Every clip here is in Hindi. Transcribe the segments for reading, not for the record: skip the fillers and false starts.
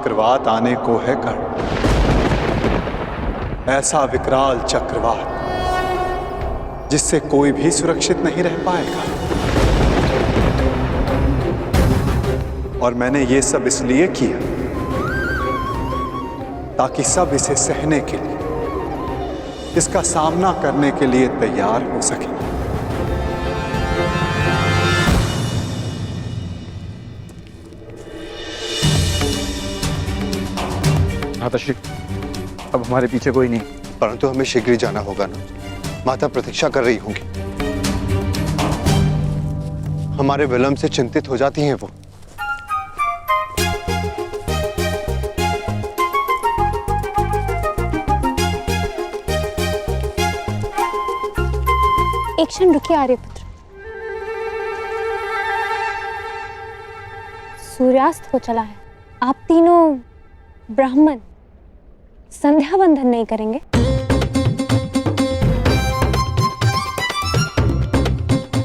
चक्रवात आने को है कर्ण, ऐसा विकराल चक्रवात जिससे कोई भी सुरक्षित नहीं रह पाएगा। और मैंने ये सब इसलिए किया ताकि सब इसे सहने के लिए, इसका सामना करने के लिए तैयार हो सके। माताश्री, अब हमारे पीछे कोई नहीं, परंतु हमें शीघ्र ही जाना होगा ना। माता प्रतीक्षा कर रही होंगी। हमारे विलंब से चिंतित हो जाती हैं वो। एक क्षण रुकिए आर्यपुत्र। सूर्यास्त हो चला है, आप तीनों ब्राह्मण संध्या बंधन नहीं करेंगे?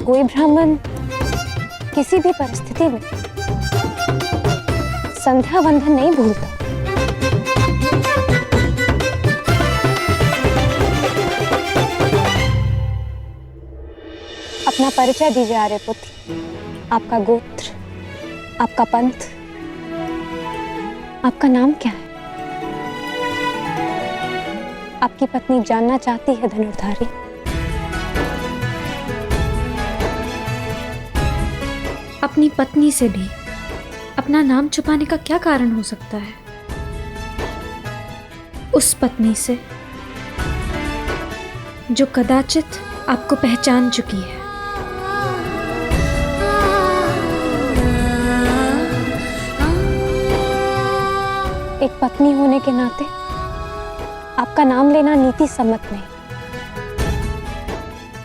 कोई ब्राह्मण किसी भी परिस्थिति में संध्या बंधन नहीं भूलता। अपना परिचय दीजिए आर्यपुत्र, आपका गोत्र, आपका पंथ, आपका नाम क्या है? आपकी पत्नी जानना चाहती है धनुर्धारी। अपनी पत्नी से भी अपना नाम छुपाने का क्या कारण हो सकता है? उस पत्नी से जो कदाचित आपको पहचान चुकी है। एक पत्नी होने के नाते आपका नाम लेना नीति सम्मत नहीं,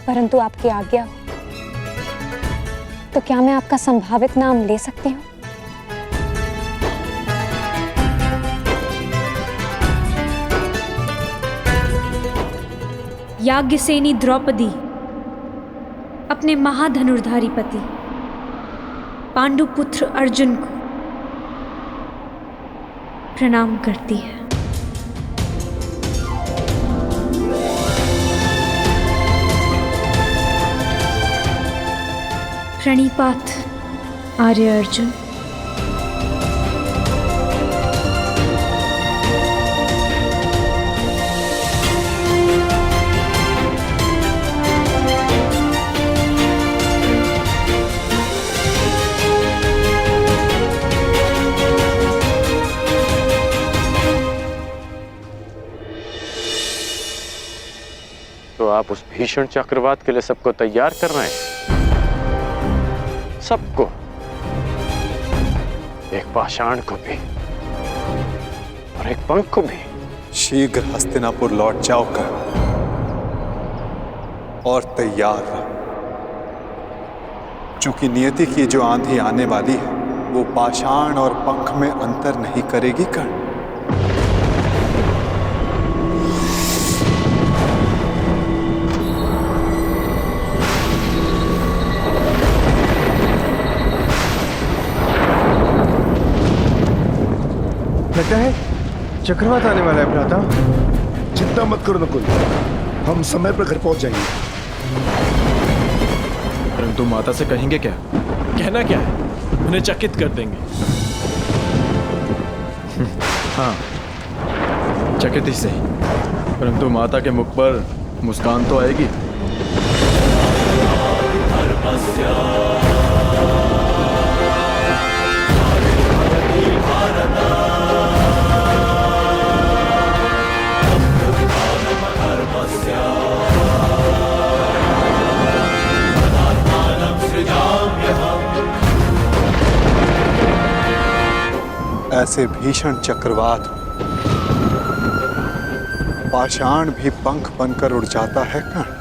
परंतु आपकी आज्ञा हो तो क्या मैं आपका संभावित नाम ले सकती हूँ? याज्ञसेनी द्रौपदी अपने महाधनुर्धारी पति पांडुपुत्र अर्जुन को प्रणाम करती है। प्रणिपात आर्य अर्जुन। तो आप उस भीषण चक्रवात के लिए सबको तैयार कर रहे हैं? सबको, एक पाषाण को भी और एक पंख को भी। शीघ्र हस्तिनापुर लौट जाओ कर और तैयार रहो, चूंकि नियति की जो आंधी आने वाली है वो पाषाण और पंख में अंतर नहीं करेगी कर्ण। लगता है चक्रवात आने वाला है भ्राता। चिंता मत करो नकुल, हम समय पर घर पहुंच जाएंगे। परंतु माता से कहेंगे क्या? कहना क्या है? उन्हें चकित कर देंगे। हाँ, चकित ही सही, परंतु माता के मुख पर मुस्कान तो आएगी। ऐसे भीषण चक्रवात पाषाण भी पंख बनकर उड़ जाता है कर्ण।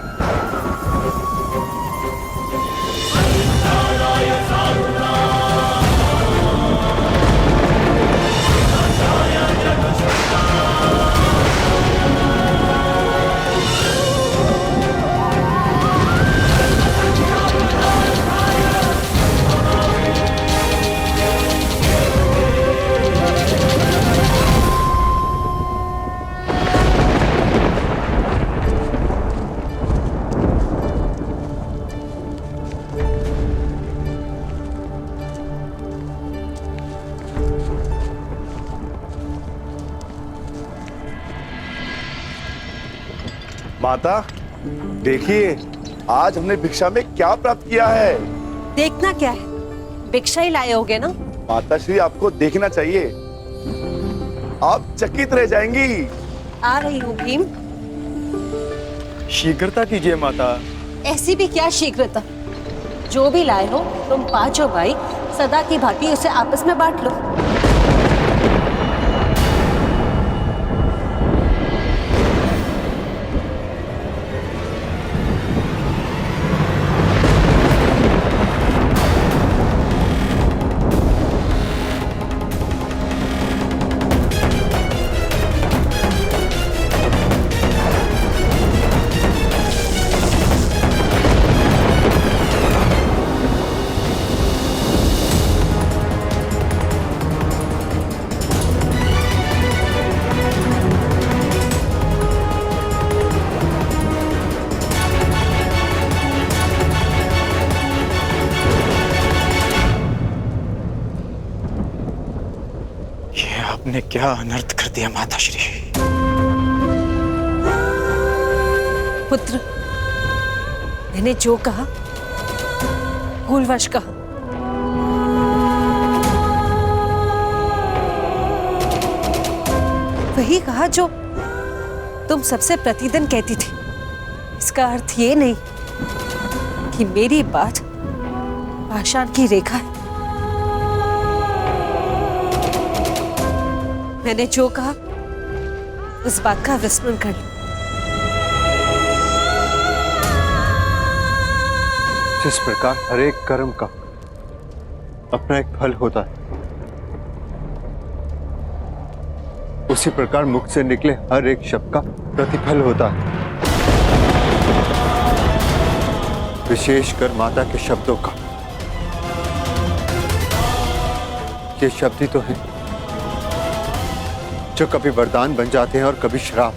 माता देखिए, आज हमने भिक्षा में क्या प्राप्त किया है। देखना क्या है, भिक्षा ही लाए होगे ना। माता श्री, आपको देखना चाहिए, आप चकित रह जाएंगी। आ रही हूँ भीम। शीघ्रता कीजिए माता। ऐसी भी क्या शीघ्रता, जो भी लाए हो तुम पांचों भाई सदा की भांति उसे आपस में बांट लो। आपने क्या अनर्थ कर दिया माताश्री। पुत्र, मैंने जो कहा भूलवश कहा। वही कहा जो तुम सबसे प्रतिदिन कहती थी। इसका अर्थ ये नहीं कि मेरी बात पाषाण की रेखा है। मैंने जो कहा उस बात का विस्मरण कर लो। जिस प्रकार हर एक कर्म का अपना एक फल होता है, उसी प्रकार मुख से निकले हर एक शब्द का प्रतिफल होता है। विशेषकर माता के शब्दों का। ये शब्द ही तो हैं जो कभी वरदान बन जाते हैं और कभी श्राप।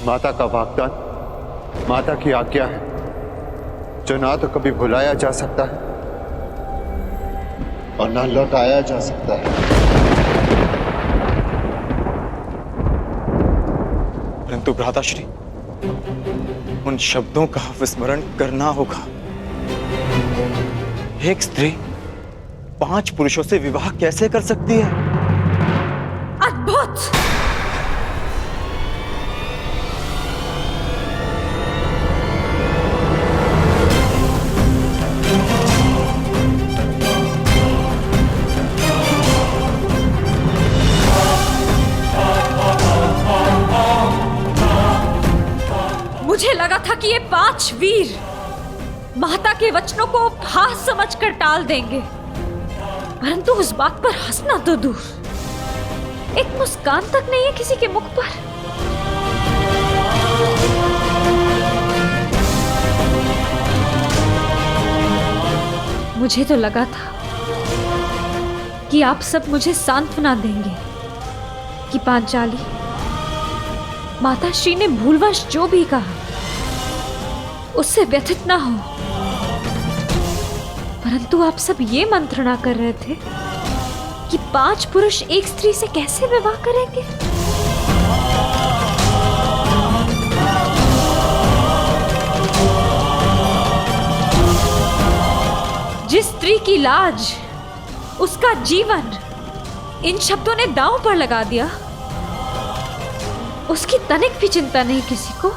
माता का वाग्दान माता की आज्ञा है, जो ना तो कभी भुलाया जा सकता है और ना लौटाया जा सकता है। परंतु भ्राताश्री, उन शब्दों का विस्मरण करना होगा। एक स्त्री 5 पुरुषों से विवाह कैसे कर सकती है? अद्भुत! मुझे लगा था कि ये 5 वीर माता के वचनों को हास समझकर टाल देंगे, परंतु उस बात पर हंसना तो दूर, एक मुस्कान तक नहीं है किसी के मुख पर। मुझे तो लगा था कि आप सब मुझे सांत्वना देंगे कि पांचाली, माताश्री ने भूलवश जो भी कहा उससे व्यथित ना हो, परंतु आप सब ये मंत्रणा कर रहे थे कि 5 पुरुष एक स्त्री से कैसे विवाह करेंगे। जिस स्त्री की लाज, उसका जीवन इन शब्दों ने दांव पर लगा दिया, उसकी तनिक भी चिंता नहीं किसी को।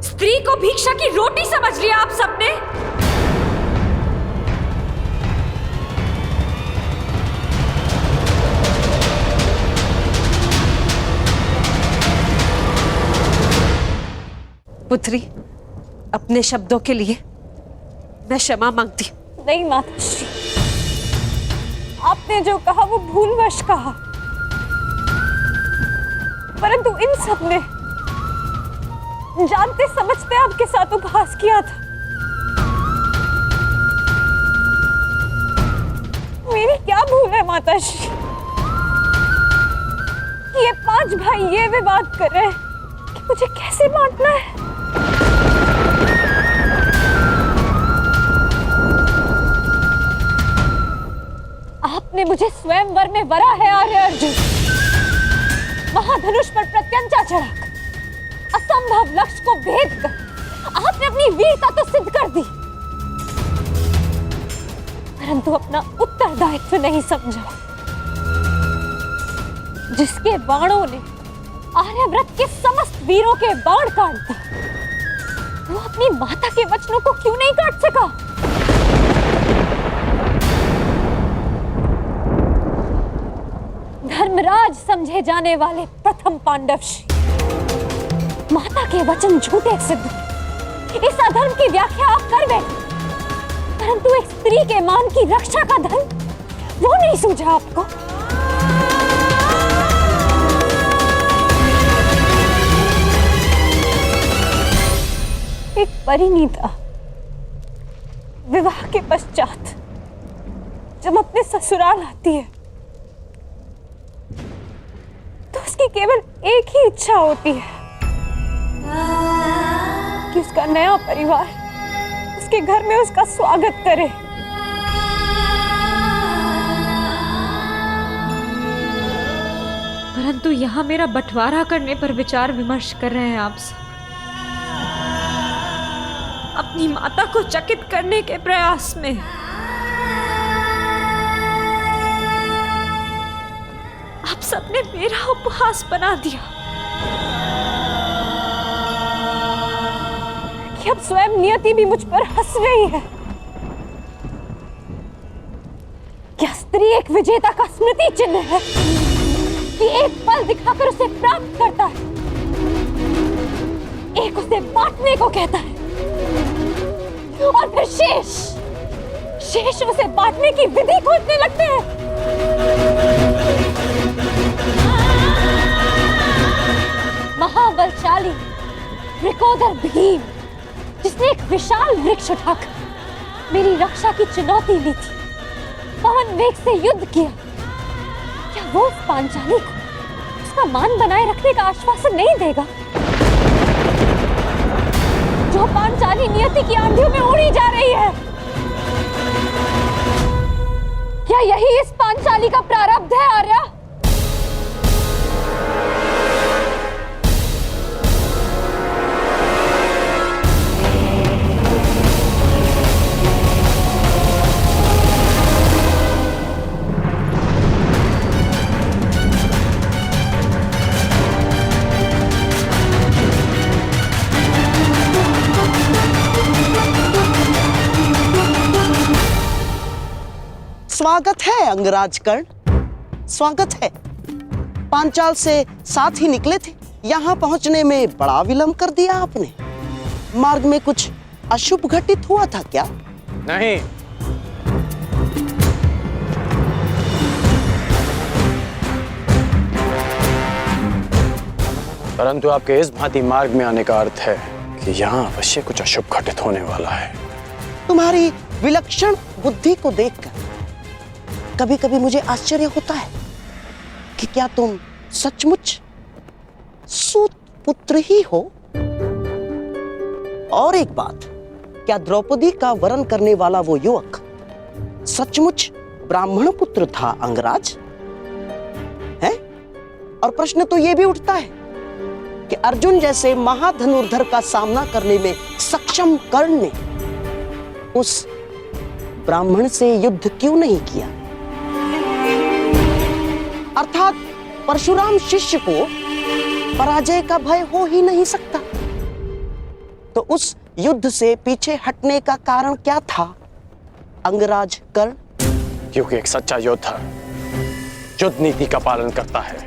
स्त्री को भिक्षा की रोटी समझ लिया आप सबने। पुत्री, अपने शब्दों के लिए मैं क्षमा मांगती। नहीं माताश्री, आपने जो कहा वो भूलवश कहा, परंतु इन सब ने जानते समझते आपके साथ उपहास किया था। मेरी क्या भूल है माताश्री कि ये 5 भाई ये विवाद कर रहे हैं कि मुझे कैसे बांटना है। मुझे स्वयंवर में वरा है आर्य अर्जुन। महाधनुष पर प्रत्यंचा चढ़ाकर असंभव लक्ष्य को भेद कर आपने अपनी वीरता तो सिद्ध कर दी, परंतु अपना उत्तरदायित्व नहीं समझा। जिसके बाणों ने आर्यव्रत के समस्त वीरों के बाण काट दिए, वो अपनी माता के वचनों को क्यों नहीं काट सका? धर्मराज समझे जाने वाले प्रथम पांडवश्री माता के वचन झूठे सिद्ध, इस अधर्म की व्याख्या आप कर बैठे, परंतु एक स्त्री के मान की रक्षा का धर्म वो नहीं सूझा आपको। एक परिणीता विवाह के पश्चात जब अपने ससुराल आती है तो उसकी केवल एक ही इच्छा होती है कि उसका नया परिवार उसके घर में उसका स्वागत करे। परंतु यहाँ मेरा बंटवारा करने पर विचार विमर्श कर रहे हैं आप सब, अपनी माता को चकित करने के प्रयास में। आप सबने मेरा उपहास बना दिया कि अब स्वयं नियति भी मुझ पर हंस रही है। क्या स्त्री एक विजेता का स्मृति चिन्ह है कि एक पल दिखाकर उसे प्राप्त करता है, एक उसे बांटने को कहता है और फिर शेष उसे बांटने की विधि खोजने लगते हैं। महाबलशाली वृकोदर भीम, जिसने एक विशाल वृक्ष उठाकर मेरी रक्षा की चुनौती ली थी, पवन वेग से युद्ध किया, क्या वो उस पांचाली को उसका मान बनाए रखने का आश्वासन नहीं देगा? जो पांचाली नियति की आंधियों में उड़ी जा रही है, क्या यही इस पांचाली का प्रारब्ध है आर्या? स्वागत है अंगराज कर्ण, स्वागत है। पांचाल से साथ ही निकले थे, यहाँ पहुंचने में बड़ा विलंब कर दिया आपने। मार्ग में कुछ अशुभ घटित हुआ था क्या? नहीं, परंतु आपके इस भांति मार्ग में आने का अर्थ है कि यहाँ अवश्य कुछ अशुभ घटित होने वाला है। तुम्हारी विलक्षण बुद्धि को देखकर कभी कभी मुझे आश्चर्य होता है कि क्या तुम सचमुच सूत पुत्र ही हो? और एक बात, क्या द्रौपदी का वरण करने वाला वो युवक सचमुच ब्राह्मण पुत्र था अंगराज? है? और प्रश्न तो यह भी उठता है कि अर्जुन जैसे महाधनुर्धर का सामना करने में सक्षम कर्ण ने उस ब्राह्मण से युद्ध क्यों नहीं किया? अर्थात परशुराम शिष्य को पराजय का भय हो ही नहीं सकता। तो उस युद्ध से पीछे हटने का कारण क्या था अंगराज कर्ण? क्योंकि एक सच्चा योद्धा युद्ध नीति का पालन करता है,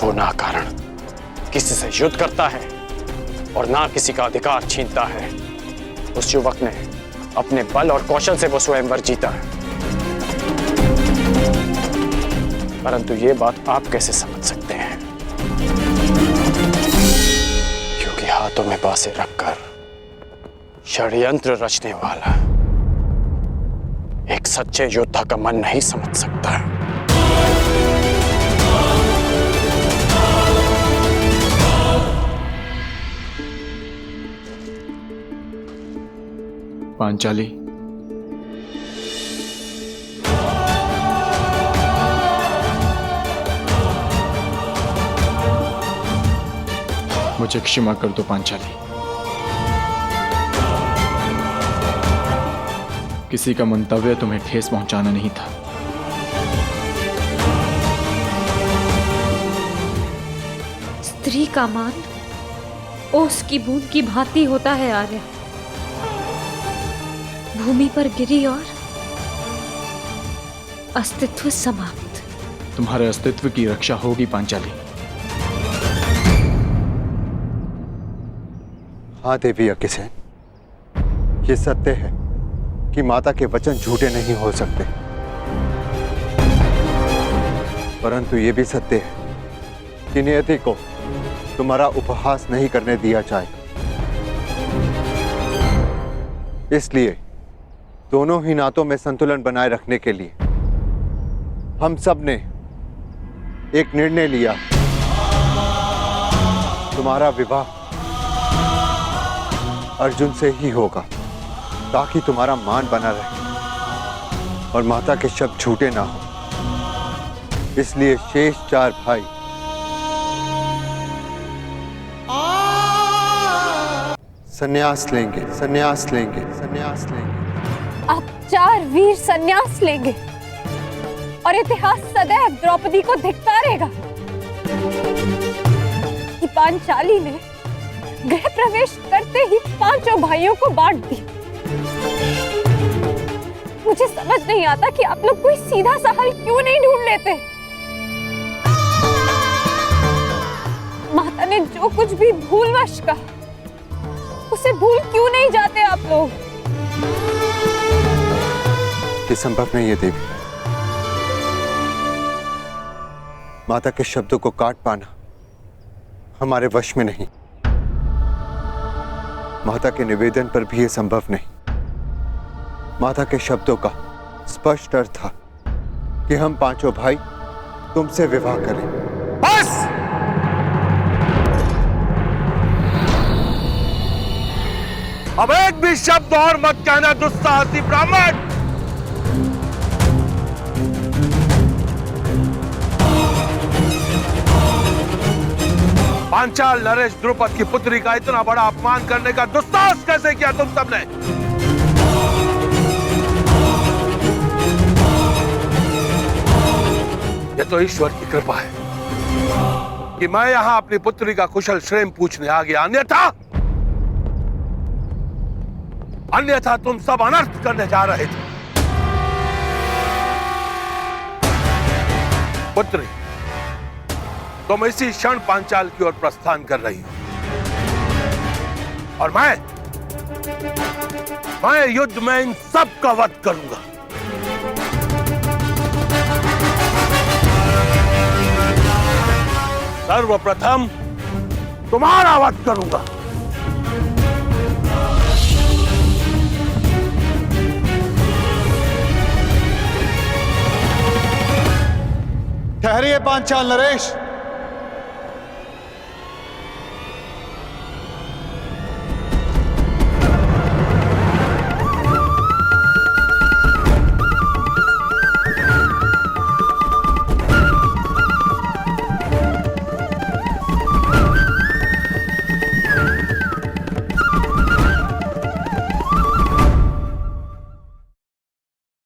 वो ना कारण किसी से युद्ध करता है और ना किसी का अधिकार छीनता है। उस युवक ने अपने बल और कौशल से वो स्वयंवर जीता है। परंतु ये बात आप कैसे समझ सकते हैं? क्योंकि हाथों में बांसें रखकर षड्यंत्र रचने वाला एक सच्चे योद्धा का मन नहीं समझ सकता। पांचाली, मुझे क्षमा कर दो पांचाली। किसी का मंतव्य तुम्हें ठेस पहुंचाना नहीं था। स्त्री का मान ओस की बूंद की भांति होता है आर्य। भूमि पर गिरी और अस्तित्व समाप्त। तुम्हारे अस्तित्व की रक्षा होगी पांचाली। हाँ देवी अग्निसेन, ये सत्य है कि माता के वचन झूठे नहीं हो सकते, परंतु ये भी सत्य है कि नियति को तुम्हारा उपहास नहीं करने दिया जाएगा। इसलिए दोनों ही नातों में संतुलन बनाए रखने के लिए हम सब ने एक निर्णय लिया। तुम्हारा विवाह अर्जुन से ही होगा, ताकि तुम्हारा मान बना रहे और माता के शब्द झूठे ना हो। इसलिए शेष 4 भाई संन्यास लेंगे, संन्यास लेंगे, संन्यास लेंगे। आप 4 वीर संन्यास लेंगे और इतिहास सदैव द्रौपदी को धिक्कारेगा कि पांचाली ने गृह प्रवेश करते ही 5 भाइयों को बांट दी। मुझे समझ नहीं आता कि आप लोग कोई सीधा सा हल क्यों नहीं ढूंढ लेते। माता ने जो कुछ भी भूलवश कहा, उसे भूल क्यों नहीं जाते आप लोग? ये संभव नहीं है देवी। माता के शब्दों को काट पाना हमारे वश में नहीं। माता के निवेदन पर भी यह संभव नहीं। माता के शब्दों का स्पष्ट अर्थ था कि हम 5 भाई तुमसे विवाह करें। बस! अब एक भी शब्द और मत कहना दुस्साहसी ब्राह्मण। पांचाल नरेश द्रुपद की पुत्री का इतना बड़ा अपमान करने का दुस्साहस कैसे किया तुम सबने? यह तो ईश्वर की कृपा है कि मैं यहां अपनी पुत्री का कुशल क्षेम पूछने आ गया। अन्यथा तुम सब अनर्थ करने जा रहे थे। पुत्री, तुम इसी क्षण पांचाल की ओर प्रस्थान कर रही हो और मैं युद्ध में इन सब का वध करूंगा। सर्वप्रथम तुम्हारा वध करूंगा। ठहरिए पांचाल नरेश।